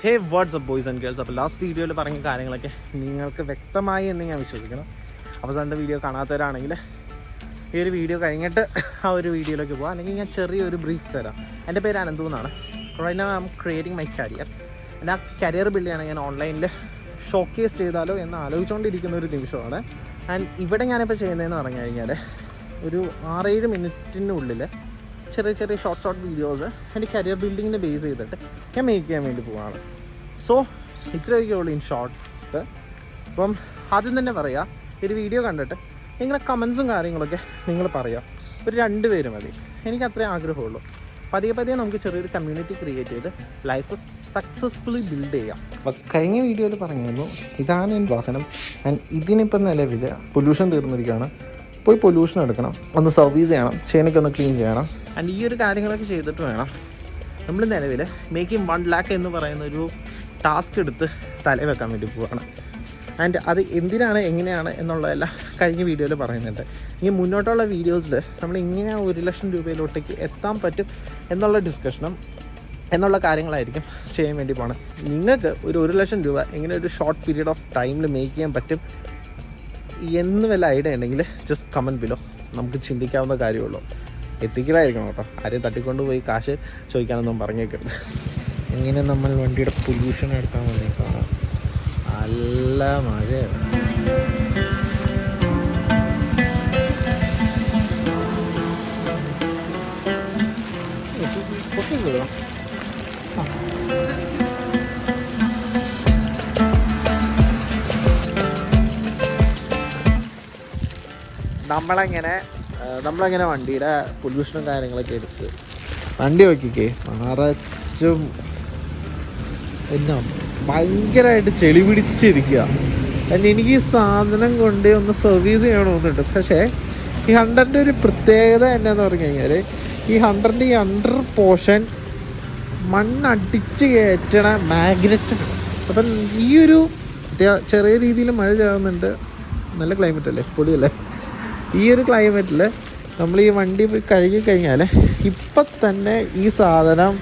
Hey WhatsApp boys and girls. അപ്പോൾ last വീഡിയോയിൽ പറഞ്ഞ കാര്യങ്ങളൊക്കെ നിങ്ങൾക്ക് വ്യക്തമായി എന്ന് ഞാൻ വിശ്വസിക്കണം. അവസാനത്തെ വീഡിയോ കാണാത്തവരാണെങ്കിൽ ഈ ഒരു വീഡിയോ കഴിഞ്ഞിട്ട് ആ ഒരു വീഡിയോയിലേക്ക് പോകാം, അല്ലെങ്കിൽ ഞാൻ ചെറിയൊരു ബ്രീഫ് തരാം. എൻ്റെ പേര് അനന്തു എന്നാണ്. Right now I am creating my career. എൻ്റെ ആ കരിയർ ബിൽഡ് ചെയ്യണം, ഞാൻ ഓൺലൈനിൽ ഷോക്കേസ് ചെയ്താലോ എന്ന് ആലോചിച്ചുകൊണ്ടിരിക്കുന്ന ഒരു നിമിഷമാണ്. ആൻഡ് ഇവിടെ ഞാനിപ്പോൾ ചെയ്യുന്നതെന്ന് പറഞ്ഞു കഴിഞ്ഞാൽ ഒരു 6-7 മിനിറ്റിനുള്ളിൽ ചെറിയ ചെറിയ ഷോർട്ട് വീഡിയോസ് എൻ്റെ കരിയർ ബിൽഡിങ്ങിനെ ബേസ് ചെയ്തിട്ട് ഞാൻ മേക്ക് ചെയ്യാൻ വേണ്ടി പോവുകയാണ്. സോ ഇത്രയൊക്കെ ഉള്ളൂ ഇൻ ഷോർട്ട്. അപ്പം ആദ്യം തന്നെ പറയാം, ഒരു വീഡിയോ കണ്ടിട്ട് നിങ്ങളെ കമൻസും കാര്യങ്ങളൊക്കെ നിങ്ങൾ പറയാം. ഒരു 2 പേര് മതി, എനിക്ക് അത്രയും ആഗ്രഹമുള്ളൂ. പതിയെ നമുക്ക് ചെറിയൊരു കമ്മ്യൂണിറ്റി ക്രിയേറ്റ് ചെയ്ത് ലൈഫ് സക്സസ്ഫുള്ളി ബിൽഡ് ചെയ്യാം. അപ്പോൾ കഴിഞ്ഞ വീഡിയോയിൽ പറഞ്ഞിരുന്നു, ഇതാണ് എൻ്റെ വാഹനം ആൻഡ് ഇതിനിപ്പം നിലവിൽ പൊല്യൂഷൻ തീർന്നിരിക്കുകയാണ്. പോയി പൊല്യൂഷൻ എടുക്കണം, ഒന്ന് സർവീസ് ചെയ്യണം, ചെയിനൊക്കെ ഒന്ന് ക്ലീൻ ചെയ്യണം. ആൻഡ് ഈ ഒരു കാര്യങ്ങളൊക്കെ ചെയ്തിട്ട് വേണം നമ്മൾ നിലവിൽ മേക്കിംഗ് 1 lakh എന്ന് പറയുന്ന ഒരു ടാസ്ക് എടുത്ത് തലയിൽ വെക്കാൻ വേണ്ടി പോവുകയാണ്. ആൻഡ് അത് എന്തിനാണ് എങ്ങനെയാണ് എന്നുള്ളതെല്ലാം കഴിഞ്ഞ വീഡിയോയിൽ പറയുന്നുണ്ട്. ഇനി മുന്നോട്ടുള്ള വീഡിയോസിൽ നമ്മൾ ഇങ്ങനെ 1 ലക്ഷം രൂപയിലോട്ടേക്ക് എത്താൻ പറ്റും എന്നുള്ള ഡിസ്കഷനും എന്നുള്ള കാര്യങ്ങളായിരിക്കും ചെയ്യാൻ വേണ്ടി പോകണം. നിങ്ങൾക്ക് ഒരു 1 ലക്ഷം രൂപ എങ്ങനെ ഒരു ഷോർട്ട് പീരീഡ് ഓഫ് ടൈമിൽ മേക്ക് ചെയ്യാൻ പറ്റും എന്ന് വല്ല ഐഡിയ ഉണ്ടെങ്കിൽ ജസ്റ്റ് കമൻറ്റ് ബിലോ. നമുക്ക് ചിന്തിക്കാവുന്ന കാര്യമുള്ളൂ. എത്തിക്കലായിരിക്കണം കേട്ടോ, ആരെയും തട്ടിക്കൊണ്ട് പോയി കാശ് ചോദിക്കാനൊന്നും പറഞ്ഞേക്കരുത്. എങ്ങനെ നമ്മൾ വണ്ടിയുടെ പൊല്യൂഷൻ എടുക്കാൻ വന്നേക്കാണ്. നല്ല മഴയാണ്. നമ്മളങ്ങനെ വണ്ടിയുടെ പൊല്യൂഷനും കാര്യങ്ങളൊക്കെ എടുത്ത് വണ്ടി നോക്കിക്കേ, നിറച്ചും എന്നാ ഭയങ്കരമായിട്ട് ചെളി പിടിച്ചിരിക്കുക. കാരണം എനിക്ക് ഈ സാധനം കൊണ്ട് ഒന്ന് സർവീസ് ചെയ്യണമെന്നുണ്ട്. പക്ഷേ ഈ 100ൻ്റെ ഒരു പ്രത്യേകത എന്നാന്ന് പറഞ്ഞു കഴിഞ്ഞാൽ, ഈ 100ൻ്റെ ഈ അണ്ടർ പോർഷൻ മണ്ണടിച്ച് കയറ്റണ മാഗ്നറ്റാണ്. അപ്പം ഈ ഒരു ചെറിയ രീതിയിൽ മഴ ചാകുന്നുണ്ട്. നല്ല ക്ലൈമറ്റ് അല്ലേ, പൊടിയല്ലേ. ഈ ഒരു ക്ലൈമറ്റിൽ നമ്മൾ ഈ വണ്ടി പോയി കഴുകി കഴിഞ്ഞാൽ ഇപ്പം തന്നെ ഈ സാധനം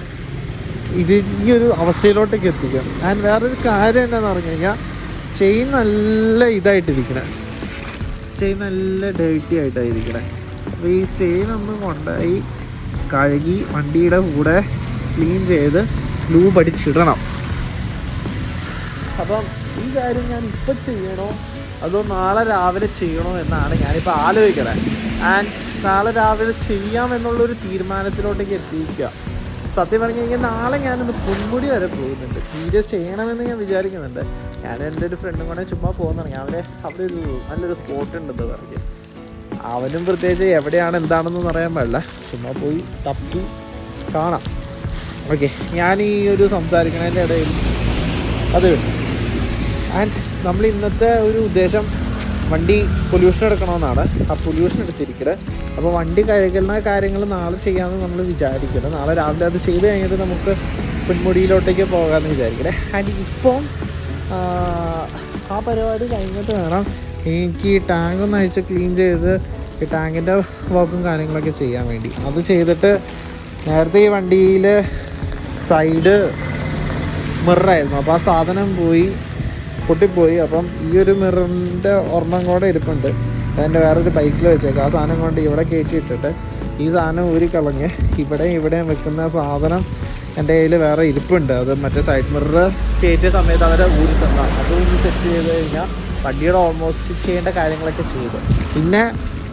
ഈ ഒരു അവസ്ഥയിലോട്ടേക്ക് എത്തിക്കും. ആൻഡ് വേറൊരു കാര്യം എന്താണെന്ന് പറഞ്ഞു കഴിഞ്ഞാൽ, ചെയിൻ നല്ല ഇതായിട്ടിരിക്കണേ, ചെയിൻ നല്ല ഡേർട്ടി ആയിട്ടായിരിക്കണേ. അപ്പോൾ ഈ ചെയിൻ ഒന്ന് കൊണ്ടുപോയി കഴുകി വണ്ടിയുടെ കൂടെ ക്ലീൻ ചെയ്ത് ലൂബ് അടിച്ചിടണം. അപ്പം ഈ കാര്യം ഞാൻ ഇപ്പം ചെയ്യണോ അതോ നാളെ രാവിലെ ചെയ്യണോ എന്നാണ് ഞാനിപ്പോൾ ആലോചിക്കണേ. ആൻഡ് നാളെ രാവിലെ ചെയ്യാമെന്നുള്ളൊരു തീരുമാനത്തിലോട്ടേക്ക് എത്തിയിരിക്കുക. സത്യം പറഞ്ഞു കഴിഞ്ഞാൽ നാളെ ഞാനൊന്ന് പൊന്മുടി വരെ പോകുന്നുണ്ട്. വീഡിയോ ചെയ്യണമെന്ന് ഞാൻ വിചാരിക്കുന്നുണ്ട്. ഞാൻ എൻ്റെ ഒരു ഫ്രണ്ടും കൂടെ ചുമ്മാ പോകുന്നുണ്ടെങ്കിൽ അവിടെ ഒരു നല്ലൊരു സ്പോട്ട് ഉണ്ടെന്ന് പറഞ്ഞു. അവനും പ്രത്യേകിച്ച് എവിടെയാണ് എന്താണെന്നൊന്നും അറിയാൻ പാടില്ല, ചുമ്മാ പോയി തപ്പി കാണാം. ഓക്കെ, ഞാൻ ഈ ഒരു സംസാരിക്കുന്നതിൻ്റെ ഇടയിൽ അത് കിട്ടും. ആൻഡ് നമ്മൾ ഇന്നത്തെ ഒരു ഉദ്ദേശം വണ്ടി പൊല്യൂഷൻ എടുക്കണമെന്നാണ്. ആ പൊല്യൂഷൻ എടുത്തിരിക്കരുത്. അപ്പോൾ വണ്ടി കഴുകുന്ന കാര്യങ്ങൾ നാളെ ചെയ്യാമെന്ന് നമ്മൾ വിചാരിക്കരുത്. നാളെ രാവിലെ അത് ചെയ്ത് കഴിഞ്ഞിട്ട് നമുക്ക് പൊന്മുടിയിലോട്ടേക്ക് പോകാമെന്ന് വിചാരിക്കരുത്. ആൻഡ് ഇപ്പോൾ ആ പരിപാടി കഴിഞ്ഞിട്ട് വേണം എനിക്ക് ഈ ടാങ്ക് ഒന്ന് അഴിച്ച് ക്ലീൻ ചെയ്ത് ഈ ടാങ്കിൻ്റെ വർക്കും കാര്യങ്ങളൊക്കെ ചെയ്യാൻ വേണ്ടി. അത് ചെയ്തിട്ട് നേരത്തെ ഈ വണ്ടിയിൽ സൈഡ് മിററായിരുന്നു, അപ്പോൾ ആ സാധനം പൊട്ടിപ്പോയി. അപ്പം ഈ ഒരു മിററിൻ്റെ ഒരെണ്ണം കൂടെ ഇരിപ്പുണ്ട്, അതിൻ്റെ വേറൊരു ബൈക്കിൽ വെച്ചേക്കാം. ആ സാധനം കൊണ്ട് ഇവിടെ കയറ്റി ഇട്ടിട്ട് ഈ സാധനം ഊരിക്കളഞ്ഞ് ഇവിടെയും വെക്കുന്ന സാധനം എൻ്റെ കയ്യിൽ വേറെ ഇരിപ്പുണ്ട്. അത് മറ്റേ സൈഡ് മിറർ കയറ്റിയ സമയത്ത് അവരെ ഊരി തന്നാണ്. അതൊന്ന് സെറ്റ് ചെയ്ത് കഴിഞ്ഞാൽ വണ്ടിയുടെ ഓൾമോസ്റ്റ് ചെയ്യേണ്ട കാര്യങ്ങളൊക്കെ ചെയ്തു. പിന്നെ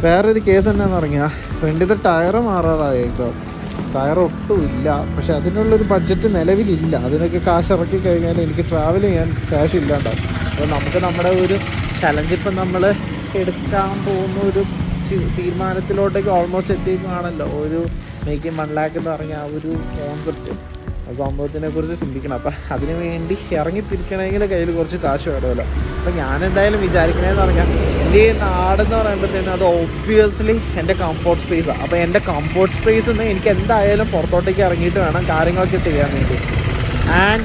വേറൊരു കേസ് എന്താണെന്ന് പറഞ്ഞാൽ, വണ്ടിയുടെ ടയറ് മാറാതായേക്കോ. ടയർ ഒട്ടും ഇല്ല, പക്ഷെ അതിനുള്ളൊരു ബഡ്ജറ്റ് നിലവിലില്ല. അതിനൊക്കെ കാശ് ഇറക്കി കഴിഞ്ഞാൽ എനിക്ക് ട്രാവൽ ചെയ്യാൻ ക്യാഷ് ഇല്ലാണ്ടാവും. അപ്പോൾ നമുക്ക് നമ്മുടെ ഒരു ചലഞ്ച് ഇപ്പം നമ്മൾ എടുക്കാൻ പോകുന്ന ഒരു തീരുമാനത്തിലോട്ടേക്ക് ഓൾമോസ്റ്റ് എത്തിക്കുകയാണല്ലോ. ഒരു മേക്കിംഗ് 1 lakh എന്ന് പറഞ്ഞ ആ ഒരു കോൺസെപ്റ്റ്, ആ സംഭവത്തിനെ കുറിച്ച് ചിന്തിക്കണം. അപ്പം അതിനു വേണ്ടി ഇറങ്ങിത്തിരിക്കണമെങ്കിൽ കയ്യിൽ കുറച്ച് കാശ് വേണമല്ലോ. അപ്പം ഞാൻ എന്തായാലും വിചാരിക്കണേന്ന് പറഞ്ഞാൽ, എൻ്റെ ഈ നാടെന്ന് പറയുമ്പോഴത്തേനും അത് ഒബ്വിയസ്ലി എൻ്റെ കംഫോർട്ട് സ്പേസാണ്. അപ്പോൾ എൻ്റെ കംഫോർട്ട് സ്പേസിൽ നിന്ന് എനിക്ക് എന്തായാലും പുറത്തോട്ടേക്ക് ഇറങ്ങിയിട്ട് വേണം കാര്യങ്ങളൊക്കെ ചെയ്യാൻ വേണ്ടി. ആൻഡ്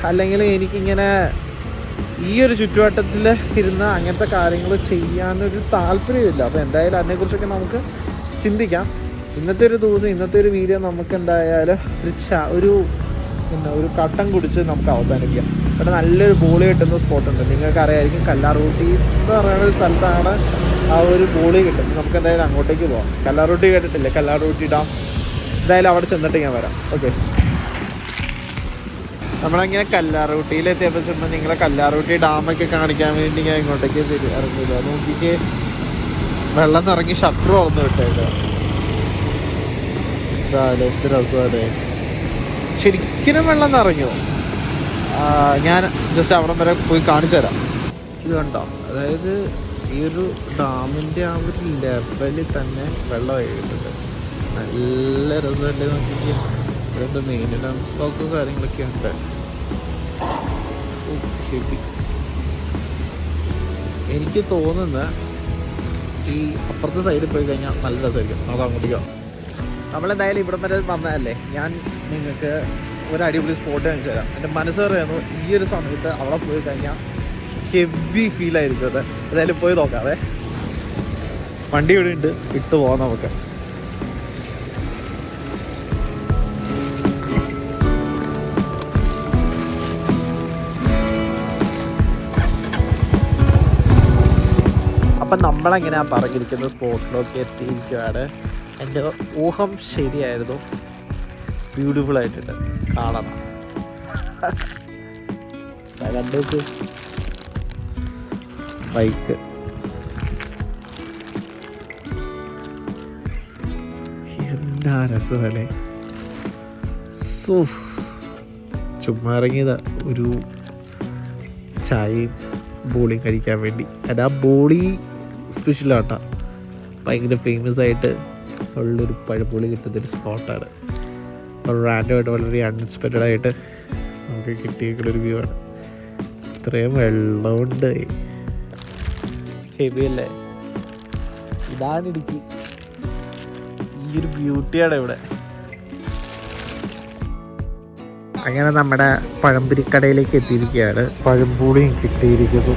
അല്ലെങ്കിൽ എനിക്കിങ്ങനെ ഈ ഒരു ചുറ്റുവട്ടത്തിൽ ഇരുന്ന് അങ്ങനത്തെ കാര്യങ്ങൾ ചെയ്യാനൊരു താല്പര്യമില്ല. അപ്പോൾ എന്തായാലും അതിനെക്കുറിച്ചൊക്കെ നമുക്ക് ചിന്തിക്കാം. ഇന്നത്തെ ഒരു ദിവസം, ഇന്നത്തെ ഒരു വീഡിയോ നമുക്ക് എന്തായാലും ഒരു പിന്നെ ഒരു കട്ടൻ കുടിച്ച് നമുക്ക് അവസാനിപ്പിക്കാം. ഇവിടെ നല്ലൊരു ബോളി കിട്ടുന്ന സ്പോട്ടുണ്ട്. നിങ്ങൾക്ക് അറിയായിരിക്കും, കല്ലാർകുട്ടി എന്ന് പറയുന്ന ഒരു സ്ഥലത്താണ് ആ ഒരു ബോളി കിട്ടുന്നത്. നമുക്ക് എന്തായാലും അങ്ങോട്ടേക്ക് പോകാം. കല്ലാർകുട്ടി കേട്ടിട്ടില്ലേ? കല്ലാർകുട്ടി ഡാം. എന്തായാലും അവിടെ ചെന്നിട്ട് ഞാൻ വരാം. ഓക്കെ, നമ്മളങ്ങനെ കല്ലാർകുട്ടിയിലെത്തിയപ്പോൾ ചെന്ന് നിങ്ങളെ കല്ലാർകുട്ടി ഡാമൊക്കെ കാണിക്കാൻ വേണ്ടി ഞാൻ ഇങ്ങോട്ടേക്ക് ഇറങ്ങില്ല. നോക്കിക്ക് വെള്ളം നിറങ്ങി ഷട്ടർ തുറന്ന് വിട്ടേക്കാം. എന്ത് രസമല്ലേ, ശരിക്കും വെള്ളം നിറഞ്ഞു. ഞാൻ ജസ്റ്റ് അവിടെ വരെ പോയി കാണിച്ചു തരാം. ഇത് കണ്ടോ, അതായത് ഈ ഒരു ഡാമിൻ്റെ ആ ഒരു ലെവലിൽ തന്നെ വെള്ളം ഒഴുകുന്നുണ്ട്. നല്ല രസമല്ലേ നോക്കിക്ക്. ഇതെന്താ മെയിൻ്റനൻസ് സ്റ്റോക്ക് കാര്യങ്ങളൊക്കെ ഉണ്ട്. എനിക്ക് തോന്നുന്ന ഈ അപ്പുറത്തെ സൈഡിൽ പോയി കഴിഞ്ഞാൽ നല്ല രസമായിരിക്കും. നമുക്ക് അങ്ങോട്ടേക്ക് പോകാം. നമ്മളെന്തായാലും ഇവിടെ വരെ വന്നതല്ലേ, ഞാൻ നിങ്ങൾക്ക് ഒരു അടിപൊളി സ്പോട്ട് കാണിച്ചു തരാം. എൻ്റെ മനസ്സ് പറയുന്നു ഈ ഒരു സമയത്ത് അവിടെ പോയി കഴിഞ്ഞാൽ ഹെവി ഫീലായിരിക്കും അത്. എന്തായാലും പോയി നോക്കാവേ. വണ്ടി ഇവിടെ ഉണ്ട്, ഇട്ട് പോകാം നമുക്ക്. അപ്പം നമ്മളെങ്ങനെയാ പറഞ്ഞിരിക്കുന്ന സ്പോട്ടിലൊക്കെ എത്തിയിരിക്കുകയാണ്. എൻ്റെ ഊഹം ശരിയായിരുന്നു. ബ്യൂട്ടിഫുൾ ആയിട്ടുണ്ട്, കാണണം. കണ്ടു ബൈക്ക്. എന്നാ രസമല്ലേ. ചുമ്മാ ഇറങ്ങിയതാ ഒരു ചായയും ബോളിയും കഴിക്കാൻ വേണ്ടി. അത് ആ ബോളി സ്പെഷ്യലാട്ടാ, ഭയങ്കര ഫേമസ് ആയിട്ട് ഉള്ളൊരു പഴംപൊളി കിട്ടുന്നൊരു സ്പോട്ടാണ്. റാൻഡമായിട്ട് വളരെ അൺഎക്സ്പെക്റ്റഡ് ആയിട്ട് നമുക്ക് കിട്ടിയേക്കുള്ളൊരു വ്യൂ ആണ്. ഇത്രയും വെള്ളമുണ്ട്, ഹെവി അല്ലേ. ഇതാണ് ഇടുക്കി. ഈ ഒരു ബ്യൂട്ടിയാണ് ഇവിടെ. അങ്ങനെ നമ്മുടെ പഴംപൊരിക്കടയിലേക്ക് എത്തിയിരിക്കുകയാണ്. പഴംപൊളിയും കിട്ടിയിരിക്കുന്നു.